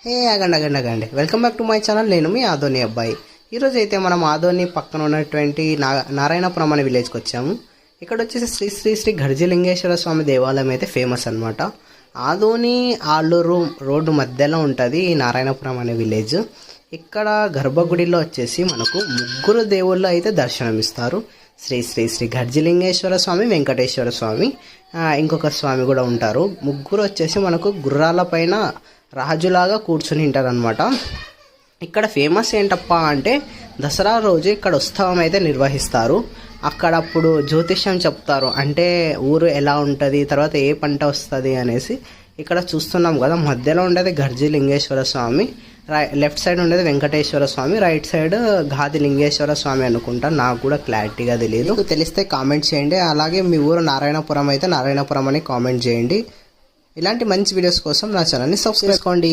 అగండి welcome back to my channel. నేను మీ ఆదోని అబ్బాయి. ఈరోజు అయితే మనం ఆదోని పక్కన ఉన్నటువంటి నారాయణపురం అనే విలేజ్కి వచ్చాము. ఇక్కడ వచ్చేసి శ్రీ శ్రీ శ్రీ గర్జిలింగేశ్వర స్వామి దేవాలయం అయితే ఫేమస్ అనమాట. ఆదోని ఆలూరు రోడ్డు మధ్యలో ఉంటుంది ఈ నారాయణపురం అనే విలేజ్. ఇక్కడ గర్భగుడిలో వచ్చేసి మనకు ముగ్గురు దేవుళ్ళు అయితే దర్శనమిస్తారు. శ్రీ శ్రీ శ్రీ గర్జిలింగేశ్వర స్వామి, వెంకటేశ్వర స్వామి, ఇంకొక స్వామి కూడా ఉంటారు. ముగ్గురు వచ్చేసి మనకు గుర్రాల పైన రాజులాగా కూర్చుని ఉంటారనమాట. ఇక్కడ ఫేమస్ ఏంటప్ప అంటే దసరా రోజు ఇక్కడ ఉత్సవం అయితే నిర్వహిస్తారు. అక్కడ అప్పుడు జ్యోతిష్యం చెప్తారు, అంటే ఊరు ఎలా ఉంటుంది, తర్వాత ఏ పంట వస్తుంది అనేసి. ఇక్కడ చూస్తున్నాం కదా, మధ్యలో ఉండేది గర్జిలింగేశ్వర స్వామి, లెఫ్ట్ సైడ్ ఉండేది వెంకటేశ్వర స్వామి, రైట్ సైడ్ గాది లింగేశ్వర స్వామి అనుకుంటా. నాకు కూడా క్లారిటీగా తెలియదు, తెలిస్తే కామెంట్ చేయండి. అలాగే మీ ఊరు నారాయణపురం అయితే నారాయణపురం అని కామెంట్ చేయండి. ఇలాంటి మంచి వీడియోస్ కోసం నా ఛానల్ని సబ్స్క్రైబ్ చేసుకోండి.